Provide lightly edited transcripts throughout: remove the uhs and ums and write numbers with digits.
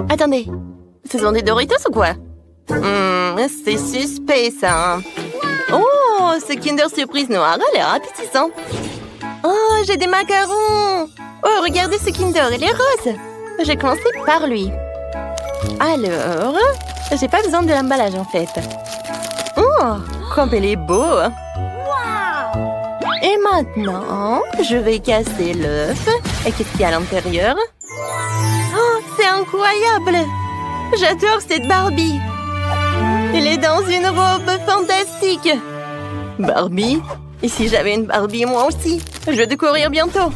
Attendez, ce sont des Doritos ou quoi? C'est suspect, ça. Oh, ce Kinder Surprise noir a l'air appétissant. Oh, j'ai des macarons. Oh, regardez ce Kinder, il est rose. Je vais commencer par lui. Alors, j'ai pas besoin de l'emballage, en fait. Oh, comme il est beau. Et maintenant, je vais casser l'œuf. Et qu'est-ce qu'il y a à l'intérieur? Oh, c'est incroyable! J'adore cette Barbie! Elle est dans une robe fantastique! Barbie? Et si j'avais une Barbie, moi aussi? Je vais découvrir bientôt.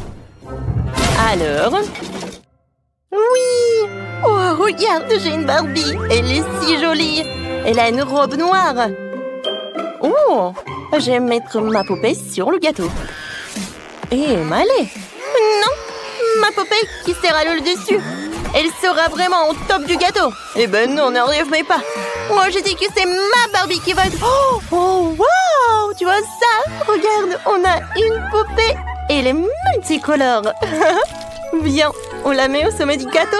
Alors... Oui! Oh, regarde, j'ai une Barbie! Elle est si jolie! Elle a une robe noire! Oh! Je vais mettre ma poupée sur le gâteau. Et m'aller! Non! Ma poupée qui sera le dessus! Elle sera vraiment au top du gâteau! Eh ben non, n'arrive mais pas! Moi, j'ai dit que c'est ma Barbie qui va être... Oh, oh, wow! Tu vois ça? Regarde, on a une poupée et elle est multicolore! Viens, on la met au sommet du gâteau?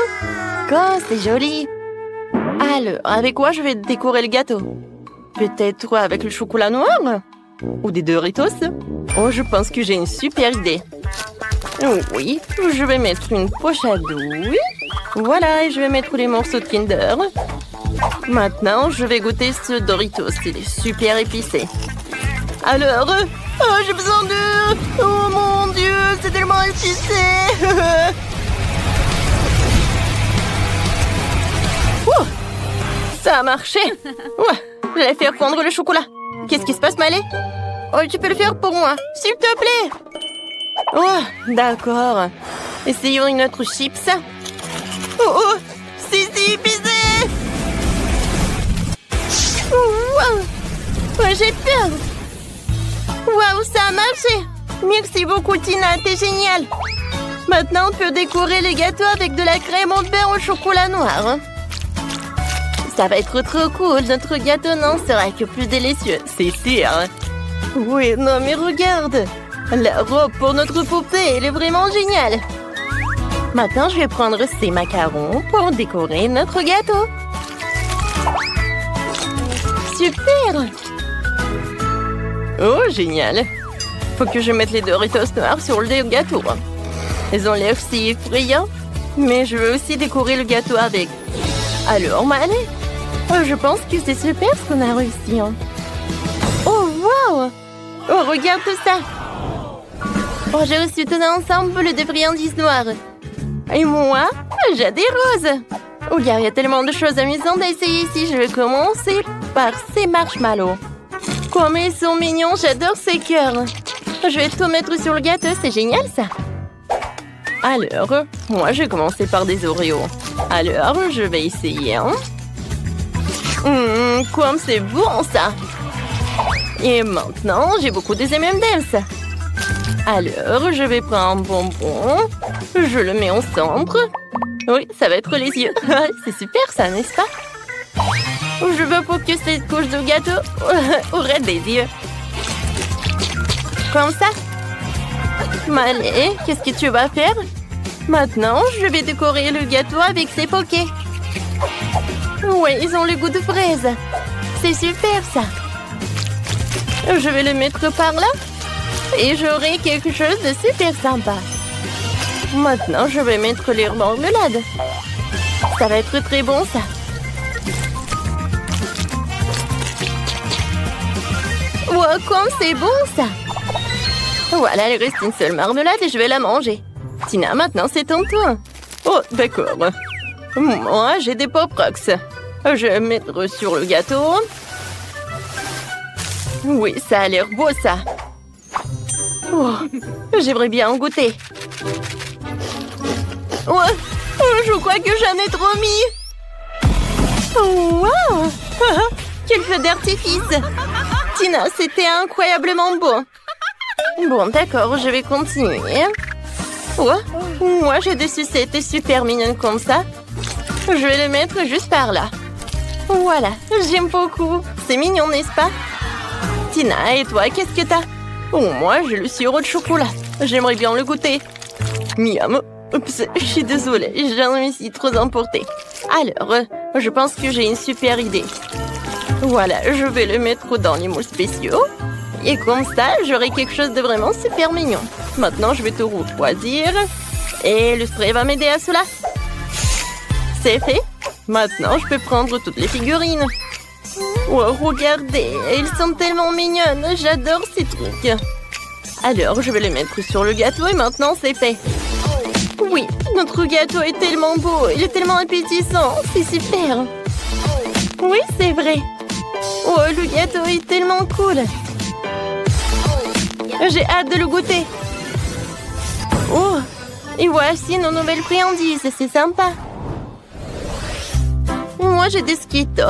Oh, c'est joli! Alors, avec quoi je vais décorer le gâteau? Peut-être avec le chocolat noir? Ou des Doritos? Oh, je pense que j'ai une super idée. Oui, je vais mettre une poche à douille. Voilà, et je vais mettre les morceaux de Kinder. Maintenant, je vais goûter ce Doritos. Il est super épicé. Alors, oh, j'ai besoin de... Oh mon Dieu, c'est tellement épicé. Ça a marché. Ouais, je vais faire fondre le chocolat. Qu'est-ce qui se passe, Malé? Oh, tu peux le faire pour moi, s'il te plaît. Oh, d'accord. Essayons une autre chips. Oh, oh, c'est si épicé. Wow. Oh, j'ai peur. Waouh, ça a marché. Merci beaucoup, Tina, t'es géniale. Maintenant, on peut décorer les gâteaux avec de la crème au beurre au chocolat noir. Ça va être trop cool. Notre gâteau n'en sera que plus délicieux, c'est sûr. Oui, non, mais regarde. La robe pour notre poupée, elle est vraiment géniale. Maintenant, je vais prendre ces macarons pour décorer notre gâteau. Super! Oh, génial! Faut que je mette les Doritos noirs sur le gâteau. Ils ont l'air si effrayants. Mais je veux aussi décorer le gâteau avec. Alors, Malé? Oh, je pense que c'est super ce qu'on a réussi. Oh, wow! Oh, regarde tout ça! Oh, j'ai reçu tout ensemble de friandises noires. Et moi, j'ai des roses. Oh, il y a tellement de choses amusantes à essayer ici. Je vais commencer par ces marshmallows. Comme ils sont mignons, j'adore ces cœurs. Je vais tout mettre sur le gâteau, c'est génial ça. Alors, moi je vais commencer par des Oreos. Alors, je vais essayer. Comme c'est bon ça. Et maintenant, j'ai beaucoup de M&M's. Alors, je vais prendre un bonbon. Je le mets au centre. Oui, ça va être les yeux. C'est super ça, n'est-ce pas? Je veux pour que cette couche de gâteau aurait des yeux. Comme ça. Malé, qu'est-ce que tu vas faire? Maintenant, je vais décorer le gâteau avec ces pokés. Oui, ils ont le goût de fraise. C'est super ça. Je vais le mettre par là. Et j'aurai quelque chose de super sympa. Maintenant, je vais mettre les marmelades. Ça va être très bon, ça. Wow, comme c'est bon, ça. Voilà, il reste une seule marmelade et je vais la manger. Tina, maintenant, c'est ton tour. Oh, d'accord. Moi, j'ai des Pop Rocks. Je vais mettre sur le gâteau. Oui, ça a l'air beau, ça. Oh, j'aimerais bien en goûter. Oh, je crois que j'en ai trop mis. Oh, wow. Quel feu d'artifice. Tina, c'était incroyablement beau. Bon, d'accord, je vais continuer. Oh, moi, j'ai des sucettes super mignonnes comme ça. Je vais les mettre juste par là. Voilà, j'aime beaucoup. C'est mignon, n'est-ce pas? Tina, et toi, qu'est-ce que t'as? Oh, moi, j'ai le sirop de chocolat. J'aimerais bien le goûter. Miam. Oups, je suis désolée, j'en me suis trop emportée. Alors, je pense que j'ai une super idée. Voilà, je vais le mettre dans les moules spéciaux. Et comme ça, j'aurai quelque chose de vraiment super mignon. Maintenant, je vais tout refroidir. Et le spray va m'aider à cela. C'est fait. Maintenant, je peux prendre toutes les figurines. Wow, regardez, elles sont tellement mignonnes. J'adore ces trucs. Alors, je vais les mettre sur le gâteau et maintenant, c'est fait. Oui, notre gâteau est tellement beau. Il est tellement appétissant. C'est super. Oui, c'est vrai. Oh, le gâteau est tellement cool. J'ai hâte de le goûter. Oh, et voici nos nouvelles friandises. C'est sympa. Moi, j'ai des Skittles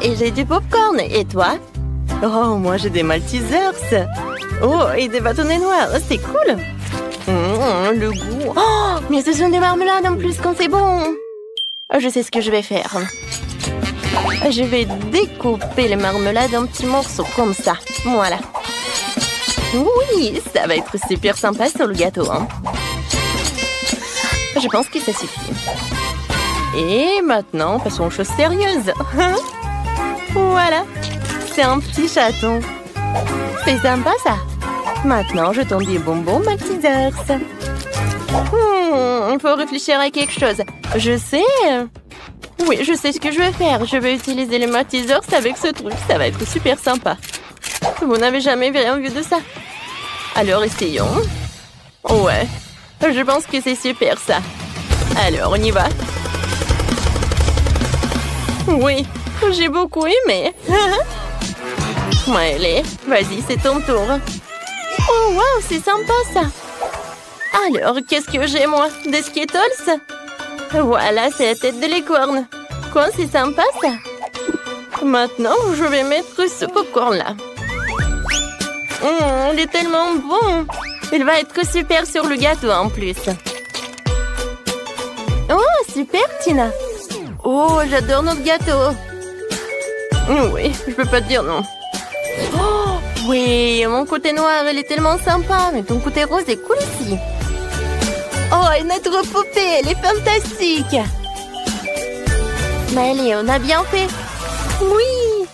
et j'ai du popcorn. Et toi? Oh, moi, j'ai des Maltesers. Oh, et des bâtonnets noirs. C'est cool. Le goût. Oh, mais ce sont des marmelades en plus quand c'est bon. Je sais ce que je vais faire. Je vais découper les marmelades en petits morceaux comme ça. Voilà. Oui, ça va être super sympa sur le gâteau. Hein. Je pense que ça suffit. Et maintenant, passons aux choses sérieuses. Voilà. C'est un petit chaton. C'est sympa ça. Maintenant, je tends des bonbons Maltesers. Il faut réfléchir à quelque chose. Je sais. Oui, je sais ce que je vais faire. Je vais utiliser les Maltesers avec ce truc. Ça va être super sympa. Vous n'avez jamais rien vu de ça. Alors, essayons. Ouais. Je pense que c'est super ça. Alors, on y va. Oui, j'ai beaucoup aimé. Allez, vas-y, c'est ton tour. Oh, wow, c'est sympa ça. Alors, qu'est-ce que j'ai, moi? Des Skittles? Voilà, c'est la tête de licorne. Quoi, c'est sympa ça? Maintenant, je vais mettre ce popcorn-là. Il est tellement bon. Il va être super sur le gâteau en plus. Oh, super, Tina. Oh, j'adore notre gâteau. Oui, je peux pas te dire non. Oh, oui, mon côté noir, il est tellement sympa. Mais ton côté rose est cool aussi. Oh, et notre poupée, elle est fantastique. Mais allez, on a bien fait. Oui.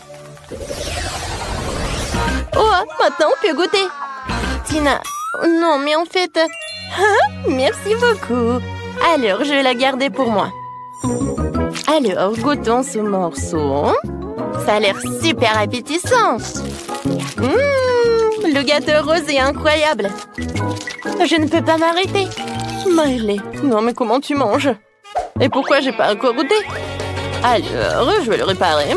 Oh, maintenant on peut goûter. Tina, non, mais en fait... merci beaucoup. Alors, je vais la garder pour moi. Alors, goûtons ce morceau. Ça a l'air super appétissant. Le gâteau rose est incroyable. Je ne peux pas m'arrêter. Miley, non mais comment tu manges? Et pourquoi j'ai pas encore goûté? Alors, je vais le réparer.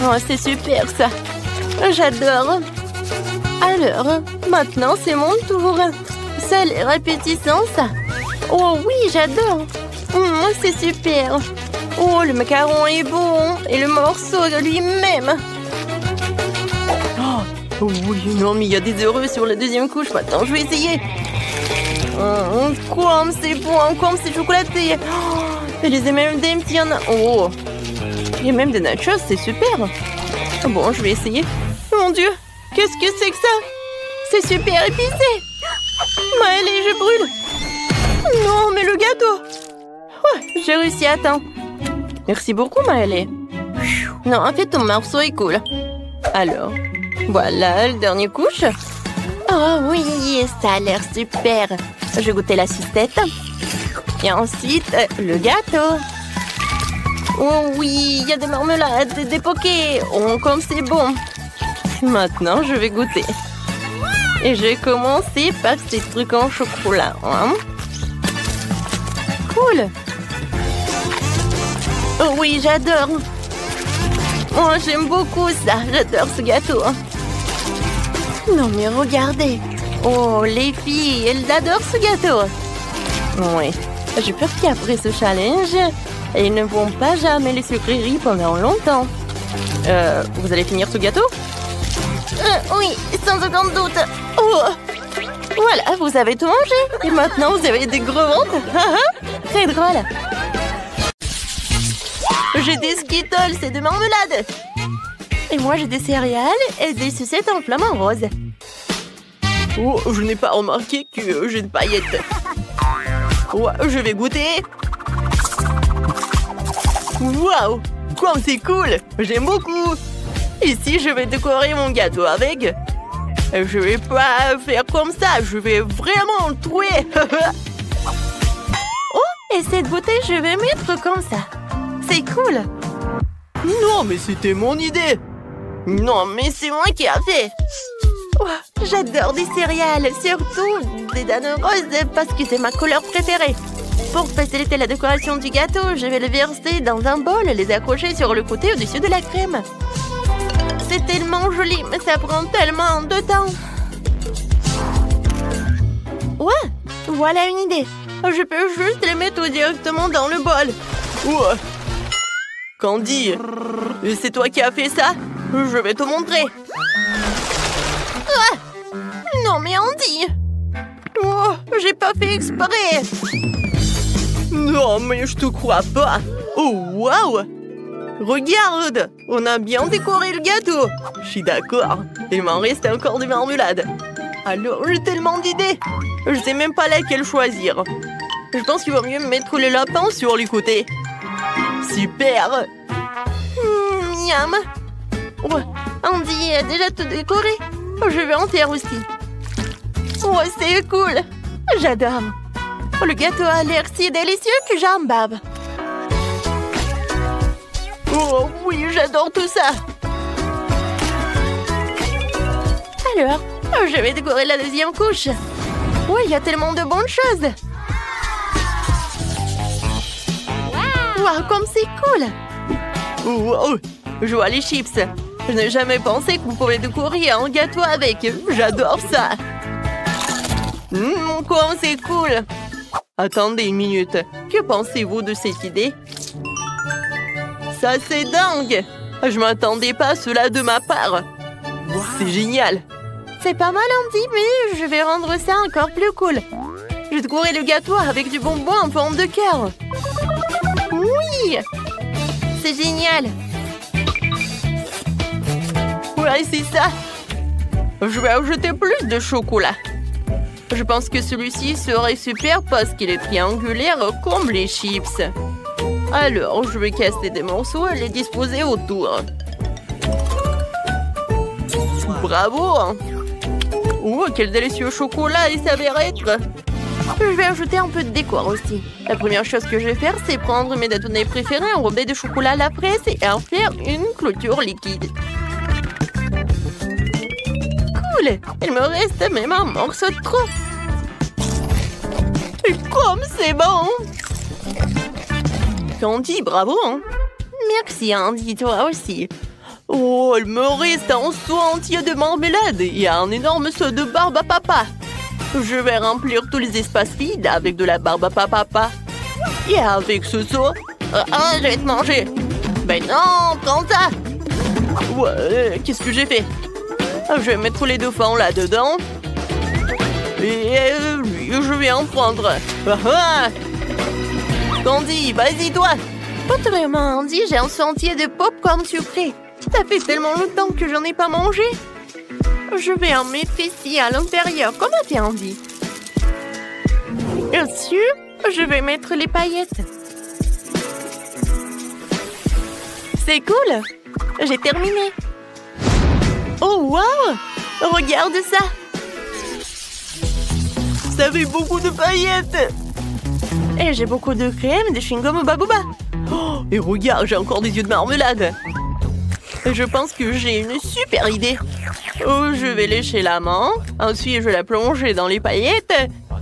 Oh, c'est super ça. J'adore. Alors, maintenant c'est mon tour. Ça a l'air appétissant ça. Oh oui, j'adore. C'est super. Oh, le macaron est bon. Et le morceau de lui-même. Oh oui, non, mais il y a des heureux sur la deuxième couche. Maintenant, je vais essayer. Comme c'est bon, comme c'est chocolaté. Et les M&M's, il y en a. Oh, il y a même des nachos, c'est super. Bon, je vais essayer. Mon Dieu, qu'est-ce que c'est que ça? C'est super épicé. Mais allez, je brûle. Non, mais le gâteau. Ouais, j'ai réussi à temps. Merci beaucoup, Maëlle. Non, en fait, ton morceau est cool. Alors, voilà, le dernier couche. Oh oui, ça a l'air super. Je vais goûter la sucette. Et ensuite, le gâteau. Oh oui, il y a des marmelades, des pokés. Oh, comme c'est bon. Maintenant, je vais goûter. Et je vais commencer par ces trucs en chocolat. Hein? Cool. Oh oui, j'adore. Oh, j'aime beaucoup ça. J'adore ce gâteau. Non, mais regardez. Oh, les filles, elles adorent ce gâteau. Oui. J'ai peur qu'après ce challenge, elles ne vont pas jamais les sucreries pendant longtemps. Vous allez finir ce gâteau? Oui, sans aucun doute. Oh. Voilà, vous avez tout mangé. Et maintenant, vous avez des gros ventres. Très drôle. J'ai des Skittles et des marmelades. Et moi, j'ai des céréales et des sucettes en flamant rose. Oh, je n'ai pas remarqué que j'ai une paillette. Oh, je vais goûter. Waouh! Comme c'est cool! J'aime beaucoup! Ici, je vais décorer mon gâteau avec. Je vais pas faire comme ça, je vais vraiment le trouer! Oh, et cette bouteille, je vais mettre comme ça. C'est cool! Non, mais c'était mon idée! Non, mais c'est moi qui a fait! Oh, j'adore des céréales, surtout des dattes roses parce que c'est ma couleur préférée. Pour faciliter la décoration du gâteau, je vais le verser dans un bol et les accrocher sur le côté au-dessus de la crème. C'est tellement joli, mais ça prend tellement de temps. Ouais, voilà une idée. Je peux juste les mettre directement dans le bol. Ouais. Candy, c'est toi qui as fait ça? Je vais te montrer. Ah! Non mais Andy! Oh, j'ai pas fait exprès! Non mais je te crois pas! Oh waouh! Regarde! On a bien décoré le gâteau! Je suis d'accord, il m'en reste encore des marmelades. Alors j'ai tellement d'idées! Je sais même pas laquelle choisir. Je pense qu'il vaut mieux mettre le lapin sur les côtés. Super! Miam! Oh, Andy a déjà tout décoré. Je vais en faire aussi. Oh, c'est cool. J'adore. Le gâteau a l'air si délicieux que j'en bave. Oh oui, j'adore tout ça. Alors, je vais décorer la deuxième couche. Oui, il y a tellement de bonnes choses. Wow, comme c'est cool. Wow, je vois les chips. Je n'ai jamais pensé que vous pouvez décorer un gâteau avec. J'adore ça. Comme c'est cool. Attendez une minute. Que pensez-vous de cette idée? Ça, c'est dingue. Je m'attendais pas à cela de ma part. Wow. C'est génial. C'est pas mal, Andy, mais je vais rendre ça encore plus cool. Je décorerai le gâteau avec du bonbon en forme de cœur. Oui. C'est génial. Ouais, c'est ça. Je vais ajouter plus de chocolat. Je pense que celui-ci serait super parce qu'il est triangulaire comme les chips. Alors, je vais casser des morceaux et les disposer autour. Bravo! Oh, quel délicieux chocolat il s'avère être! Je vais ajouter un peu de décor aussi. La première chose que je vais faire, c'est prendre mes bâtonnets préférés enrobés de chocolat à la fraise et en faire une clôture liquide. Cool! Il me reste même un morceau de trop. Et comme c'est bon! Candy, bravo! Hein? Merci, Andy, toi aussi. Oh, il me reste un seau entier de marmelade et un énorme seau de barbe à papa. Je vais remplir tous les espaces vides avec de la barbe à papa. Et avec ce seau, je vais te manger. Ben non, prends ça. Ouais, qu'est-ce que j'ai fait? Je vais mettre les dauphins là-dedans. Et je vais en prendre. Candy, vas-y toi. Autrement, Andy, j'ai un sentier de pop-corn sucré. Ça fait tellement longtemps que j'en ai pas mangé. Je vais en mettre ici à l'intérieur. Comment t'es, Andy? Bien sûr, je vais mettre les paillettes. C'est cool. J'ai terminé. Oh, wow! Regarde ça. Ça fait beaucoup de paillettes. Et j'ai beaucoup de crème, de chewing-gum au babouba. Oh, et regarde, j'ai encore des yeux de marmelade. Je pense que j'ai une super idée. Oh, je vais lécher la main. Ensuite, je vais la plonger dans les paillettes.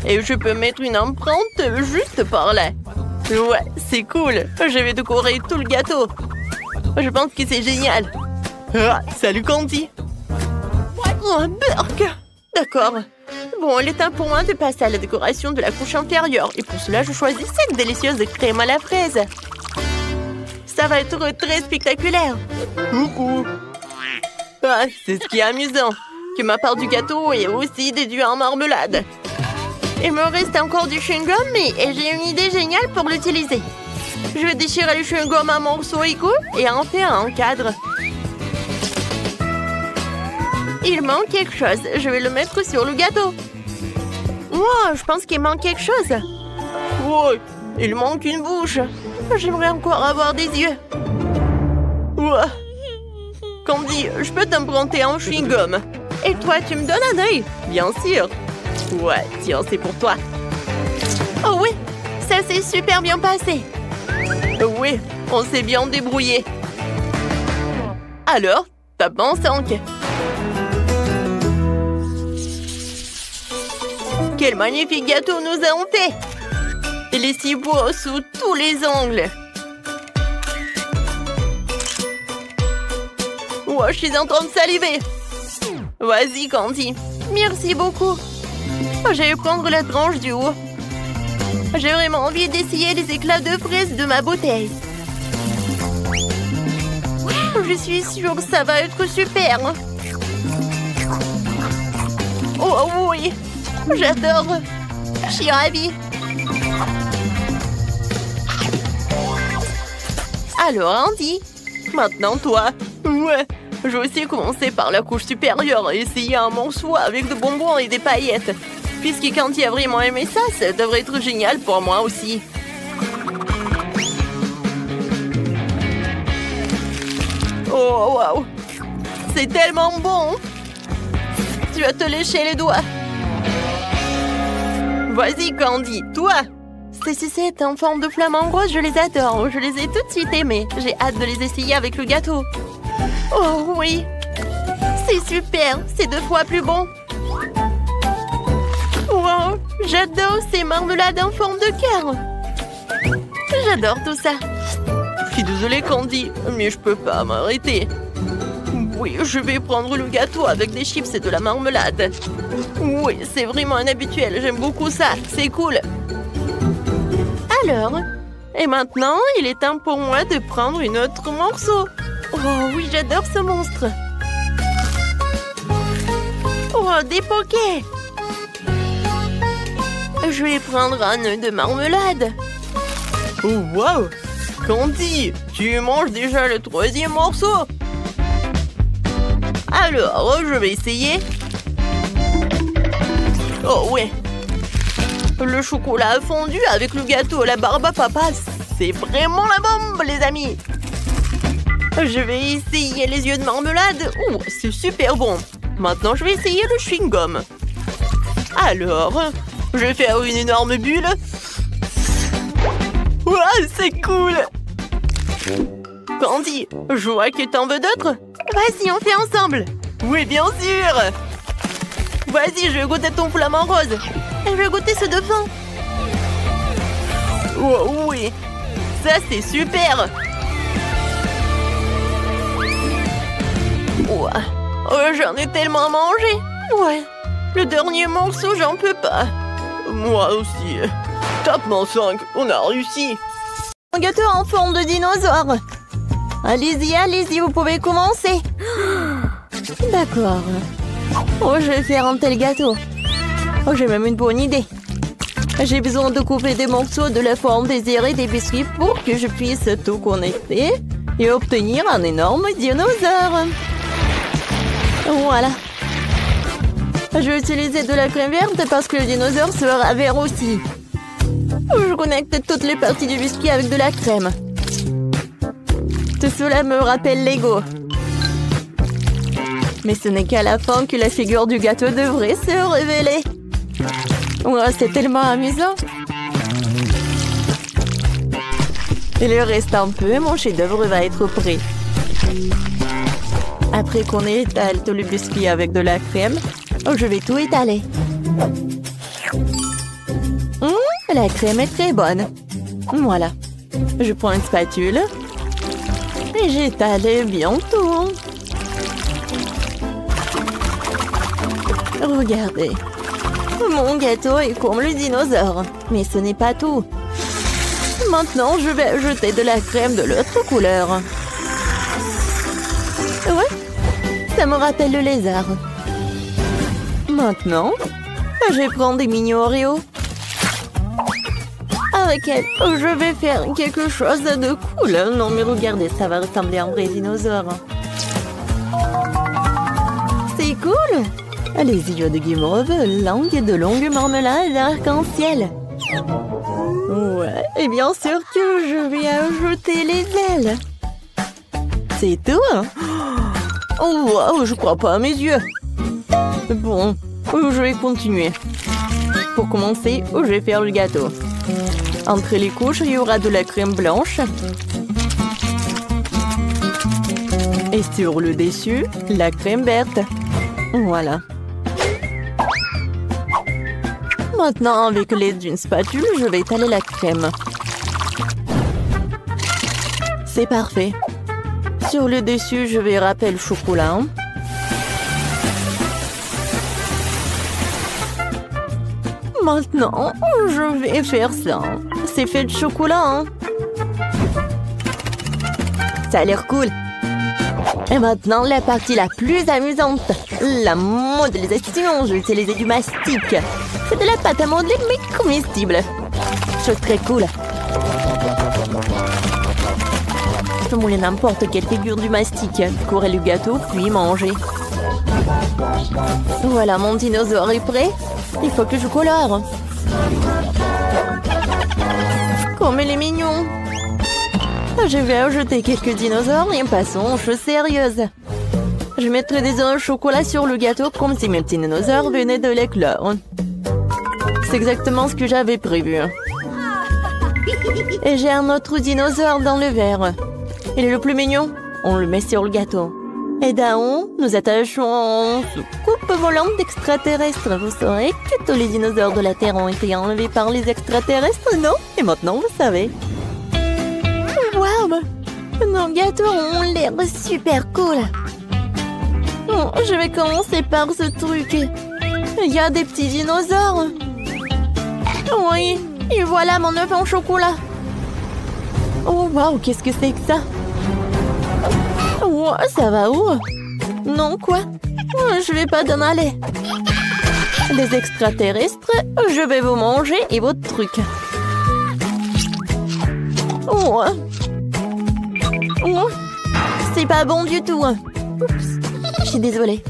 Et je peux mettre une empreinte juste par là. Ouais, c'est cool. Je vais décorer tout le gâteau. Je pense que c'est génial. Ah, salut Candy. Oh, un burk. D'accord. Bon, il est temps pour moi de passer à la décoration de la couche inférieure. Et pour cela, je choisis cette délicieuse crème à la fraise. Ça va être très spectaculaire. Coucou. Ah, c'est ce qui est amusant. Que ma part du gâteau est aussi déduite en marmelade. Il me reste encore du chewing-gum, mais j'ai une idée géniale pour l'utiliser. Je vais déchirer le chewing-gum en morceaux égaux et en faire un cadre. Il manque quelque chose. Je vais le mettre sur le gâteau. Wow, je pense qu'il manque quelque chose. Ouais, Il manque une bouche. J'aimerais encore avoir des yeux. Ouah. Candy, je peux t'implanter un chewing-gum. Et toi, tu me donnes un œil? Bien sûr. Ouais, tiens, c'est pour toi. Oh oui, ça s'est super bien passé. Oui, on s'est bien débrouillé. Alors, tape en 5. Quel magnifique gâteau nous avons fait! Il est si beau sous tous les angles. Oh, je suis en train de saliver. Vas-y, Candy. Merci beaucoup. Je vais prendre la tranche du haut. J'ai vraiment envie d'essayer les éclats de fraises de ma bouteille. Je suis sûre que ça va être super. Oh oui, j'adore. Je suis ravie. Alors, Andy, maintenant toi. Ouais, je vais aussi commencer par la couche supérieure et essayer un morceau avec de bonbons et des paillettes. Puisque Candy a vraiment aimé ça, ça devrait être génial pour moi aussi. Oh, waouh! C'est tellement bon! Tu vas te lécher les doigts. Vas-y, Candy, toi! Ces sucettes en forme de flamant rose, je les adore. Je les ai tout de suite aimées. J'ai hâte de les essayer avec le gâteau. Oh oui! C'est super! C'est 2 fois plus bon. Wow! J'adore ces marmelades en forme de cœur. J'adore tout ça. Je suis désolée, Candy, mais je peux pas m'arrêter. Oui, je vais prendre le gâteau avec des chips et de la marmelade. Oui, c'est vraiment un habituel. J'aime beaucoup ça. C'est cool. Alors, et maintenant, il est temps pour moi de prendre un autre morceau. Oh oui, j'adore ce monstre. Oh, des pokés. Je vais prendre un œuf de marmelade. Oh, wow! Candy, tu manges déjà le 3e morceau? Alors, je vais essayer. Oh, ouais. Le chocolat fondu avec le gâteau à la barbe à papa, c'est vraiment la bombe, les amis. Je vais essayer les yeux de marmelade. Oh, c'est super bon. Maintenant, je vais essayer le chewing-gum. Alors, je vais faire une énorme bulle. Ouah, c'est cool! Candy, je vois que t'en veux d'autres. Vas-y, on fait ensemble. Oui, bien sûr. Vas-y, je vais goûter ton flamant rose. Et je vais goûter ce devant. Oh oui, ça c'est super. Ouah. Oh, j'en ai tellement mangé. Ouais, le dernier morceau, j'en peux pas. Moi aussi. Top mon 5, on a réussi. Un gâteau en forme de dinosaure. Allez-y, allez-y, vous pouvez commencer. D'accord. Oh, je vais faire un tel gâteau. Oh, j'ai même une bonne idée. J'ai besoin de couper des morceaux de la forme désirée des biscuits pour que je puisse tout connecter et obtenir un énorme dinosaure. Voilà. Je vais utiliser de la crème verte parce que le dinosaure sera vert aussi. Je connecte toutes les parties du biscuit avec de la crème. Tout cela me rappelle Lego. Mais ce n'est qu'à la fin que la figure du gâteau devrait se révéler. Oh, c'est tellement amusant. Il reste un peu et mon chef-d'œuvre va être prêt. Après qu'on étale tout le biscuit avec de la crème, je vais tout étaler. La crème est très bonne. Voilà. Je prends une spatule et j'étale bien tout. Regardez. Mon gâteau est comme le dinosaure. Mais ce n'est pas tout. Maintenant, je vais ajouter de la crème de l'autre couleur. Ouais, ça me rappelle le lézard. Maintenant, je vais prendre des mini Oreos. Avec elle, je vais faire quelque chose de cool. Non, mais regardez, ça va ressembler à un vrai dinosaure. C'est cool! Les yeux de guimauve, langue de longue marmelade arc-en-ciel. Ouais, et bien sûr que je vais ajouter les ailes. C'est tout, hein? Oh, wow, je crois pas à mes yeux. Bon, je vais continuer. Pour commencer, je vais faire le gâteau. Entre les couches, il y aura de la crème blanche. Et sur le dessus, la crème verte. Voilà. Maintenant, avec l'aide d'une spatule, je vais étaler la crème. C'est parfait. Sur le dessus, je vais râper le chocolat. Maintenant, je vais faire ça. C'est fait de chocolat, hein? Ça a l'air cool. Et maintenant, la partie la plus amusante. La modélisation. Je vais utiliser du mastic. C'est de la pâte à modeler, mais comestible. Chose très cool. Je peux mouler n'importe quelle figure du mastic. Décorer le gâteau, puis manger. Voilà, mon dinosaure est prêt. Il faut que je colore. Comme il est mignon. Je vais ajouter quelques dinosaures et passons aux choses sérieuses. Je mettrai des œufs au chocolat sur le gâteau comme si mes petits dinosaures venaient de l'éclore. C'est exactement ce que j'avais prévu. Et j'ai un autre dinosaure dans le verre. Il est le plus mignon. On le met sur le gâteau. Et d'en haut, nous attachons une coupe volante d'extraterrestres. Vous saurez que tous les dinosaures de la Terre ont été enlevés par les extraterrestres, non? Et maintenant, vous savez. Waouh! Nos gâteaux ont l'air super cool. Oh, je vais commencer par ce truc. Il y a des petits dinosaures. Oui, et voilà mon œuf en chocolat. Oh, waouh, qu'est-ce que c'est que ça? Oh, ça va où? Non, quoi? Je vais pas t'en aller. Des extraterrestres, je vais vous manger et votre truc. Oh. Oh. C'est pas bon du tout. Oups. Je suis désolée.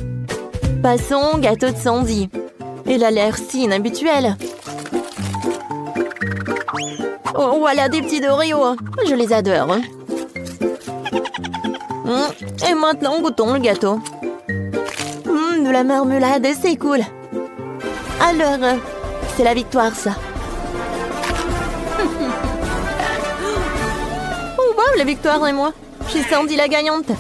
Passons au gâteau de Sandy. Il a l'air si inhabituel. Oh, voilà des petits Oreos. Je les adore. Et maintenant, goûtons le gâteau. De la marmelade, c'est cool. Alors, c'est la victoire, ça. Oh, wow, la victoire et moi. J'ai Sandy la gagnante.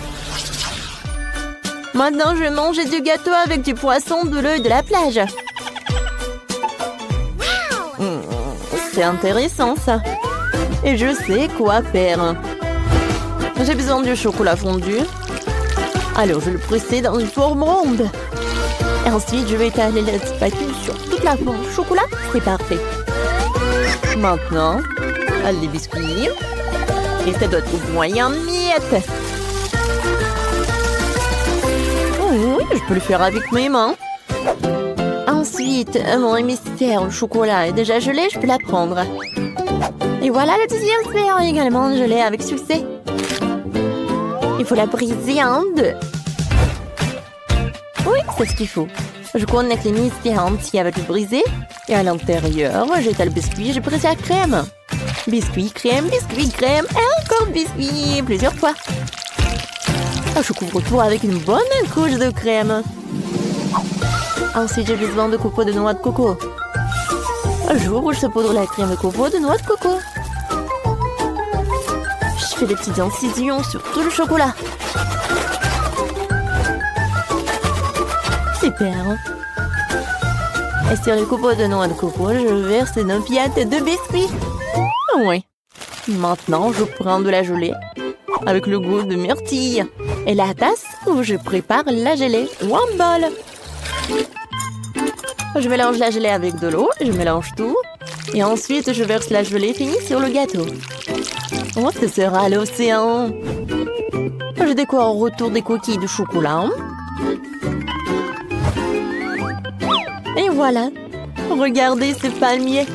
Maintenant, je vais manger du gâteau avec du poisson, de l'œil de la plage. C'est intéressant, ça. Et je sais quoi faire. J'ai besoin du chocolat fondu. Alors, je vais le presser dans une forme ronde. Et ensuite, je vais étaler la spatule sur toute la forme de chocolat. C'est parfait. Maintenant, les biscuits. Et ça doit être moyen miettes. Oh, oui, je peux le faire avec mes mains. Ensuite, mon mystère, le chocolat est déjà gelé, je peux la prendre. Et voilà le deuxième sphère également gelé avec succès. Il faut la briser en deux. Oui, c'est ce qu'il faut. Je connecte les mystères entiers avec le brisé. Et à l'intérieur, j'étale le biscuit, je brise la crème. Biscuit, crème, et encore biscuit, plusieurs fois. Je couvre tout avec une bonne couche de crème. Ensuite, j'ai besoin de copeaux de noix de coco. J'ouvre, je poudre la crème de coco de noix de coco. Je fais des petites incisions sur tout le chocolat. Super. Et sur les copeaux de noix de coco, je verse une pièce de biscuits. Oui. Maintenant, je prends de la gelée avec le goût de myrtille et la tasse où je prépare la gelée ou un bol. Je mélange la gelée avec de l'eau, je mélange tout. Et ensuite, je verse la gelée finie sur le gâteau. Oh, ce sera l'océan. Je décore autour des coquilles de chocolat. Et voilà. Regardez ce palmier.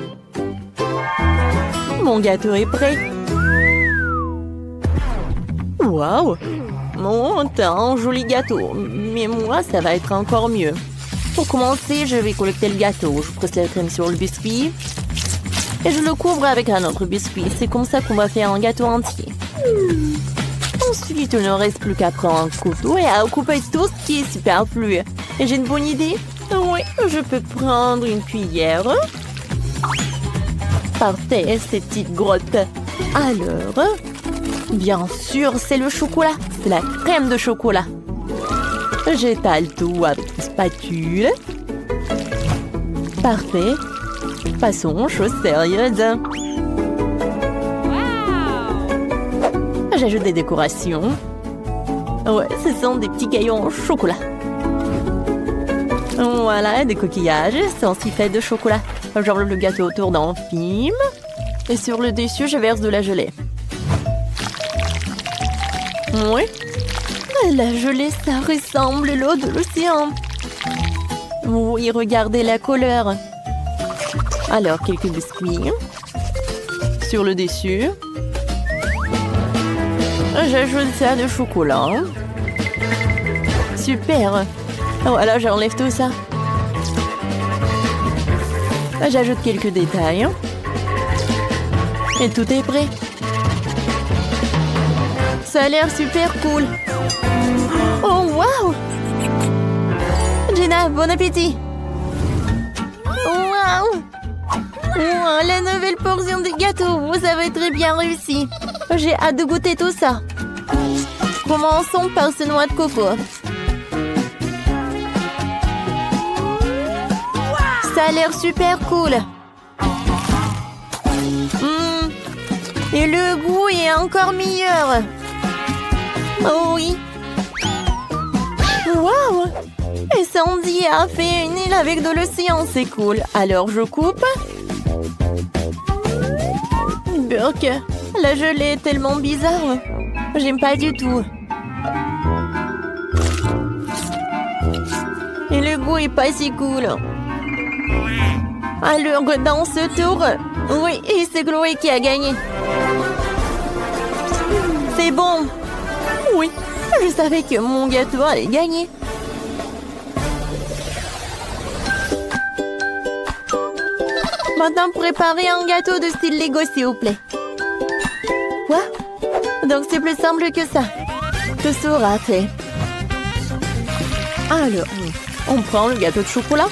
Mon gâteau est prêt. Waouh! Oh, t'as un joli gâteau. Mais moi, ça va être encore mieux. Pour commencer, je vais collecter le gâteau. Je presse la crème sur le biscuit. Et je le couvre avec un autre biscuit. C'est comme ça qu'on va faire un gâteau entier. Ensuite, il ne reste plus qu'à prendre un couteau et à couper tout ce qui est superflu. Et j'ai une bonne idée. Oui, je peux prendre une cuillère. Parfait, ces petites grottes. Alors, bien sûr, c'est le chocolat. C'est la crème de chocolat. J'étale tout avec une spatule. Parfait. Passons aux choses sérieuses. J'ajoute des décorations. Ouais, ce sont des petits cailloux en chocolat. Voilà, des coquillages. C'est aussi fait de chocolat. J'enveloppe le gâteau autour d'un film. Et sur le dessus, je verse de la gelée. Oui. La gelée, ça ressemble à l'eau de l'océan. Oui, regardez la couleur. Alors, quelques biscuits. Sur le dessus. J'ajoute ça de chocolat. Super. Voilà, j'enlève tout ça. J'ajoute quelques détails. Et tout est prêt. Ça a l'air super cool. Oh, waouh! Jenna, bon appétit! Waouh! Wow, la nouvelle portion de gâteau, vous avez très bien réussi. J'ai hâte de goûter tout ça. Commençons par ce noix de coco. Ça a l'air super cool. Et le goût est encore meilleur. Oh oui. Waouh! Et Sandy a fait une île avec de l'océan, c'est cool. Alors je coupe. Burk, la gelée est tellement bizarre. J'aime pas du tout. Et le goût est pas si cool. Alors dans ce tour, oui, et c'est Chloé qui a gagné. C'est bon. Oui, je savais que mon gâteau allait gagner. Maintenant, préparez un gâteau de style Lego, s'il vous plaît. Quoi? Donc, c'est plus simple que ça. Tout sera fait. Alors, on prend le gâteau de chocolat.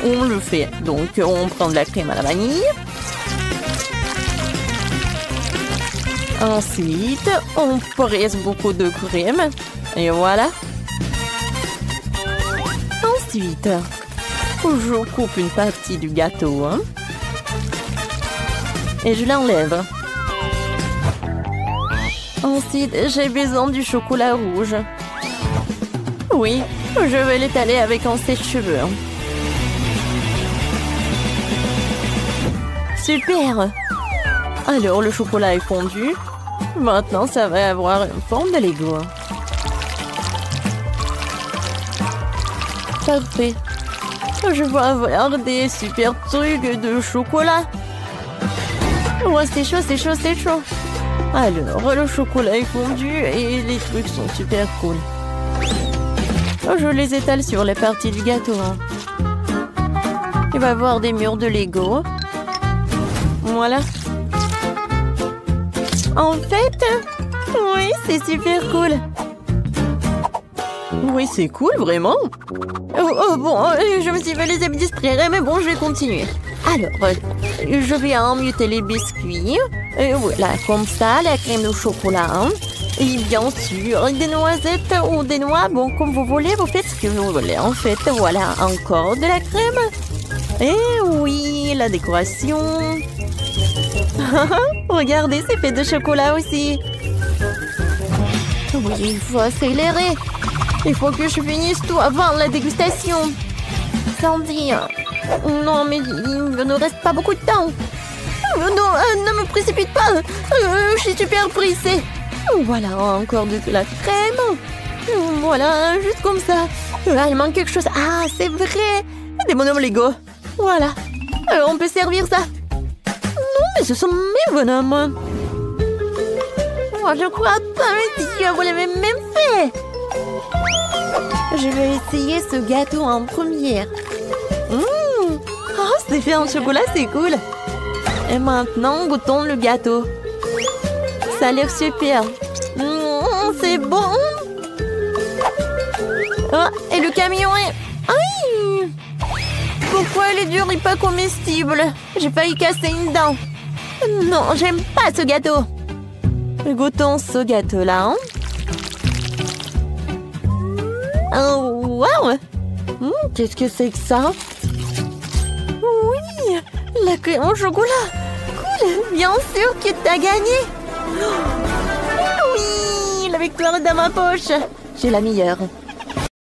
On le fait. Donc, on prend de la crème à la vanille. Ensuite, on presse beaucoup de crème. Et voilà. Ensuite, je coupe une partie du gâteau. Et je l'enlève. Ensuite, j'ai besoin du chocolat rouge. Oui, je vais l'étaler avec un sèche-cheveux. Super! Alors, le chocolat est fondu. Maintenant, ça va avoir une forme de Lego. Parfait. Je vais avoir des super trucs de chocolat. Oh, c'est chaud, c'est chaud, c'est chaud. Alors, le chocolat est fondu et les trucs sont super cool. Je les étale sur les parties du gâteau. Il va y avoir des murs de Lego. Voilà. En fait, oui, c'est super cool. Oui, c'est cool, vraiment. Bon, je me suis fait les habits distraire, mais bon, je vais continuer. Alors, je vais emmuter les biscuits. Et voilà, comme ça, la crème de chocolat. Et bien sûr, des noisettes ou des noix. Bon, comme vous voulez, vous faites ce que vous voulez. En fait, voilà, encore de la crème. Et oui, la décoration. Regardez, c'est fait de chocolat aussi. Oui, il faut accélérer. Il faut que je finisse tout avant la dégustation. Sandy. Non, mais il ne reste pas beaucoup de temps. Non, ne me précipite pas. Je suis super pressée. Voilà, encore de la crème. Voilà, juste comme ça. Il manque quelque chose. Ah, c'est vrai. Des bonhommes Lego. Voilà. On peut servir ça. Non, mais ce sont mes bonhommes. Oh, je crois pas que vous l'avez même fait. Je vais essayer ce gâteau en première. Oh, c'est fait en chocolat, c'est cool. Et maintenant, goûtons le gâteau. Ça a l'air super. C'est bon. Oh, et le camion est... Aïe! Pourquoi elle est dure et pas comestible? J'ai failli casser une dent. Non, j'aime pas ce gâteau. Goûtons ce gâteau-là. Hein? Oh, wow! Qu'est-ce que c'est que ça? Oui! La crème au chocolat! Cool! Bien sûr que t'as gagné! Oui! La victoire est dans ma poche! J'ai la meilleure.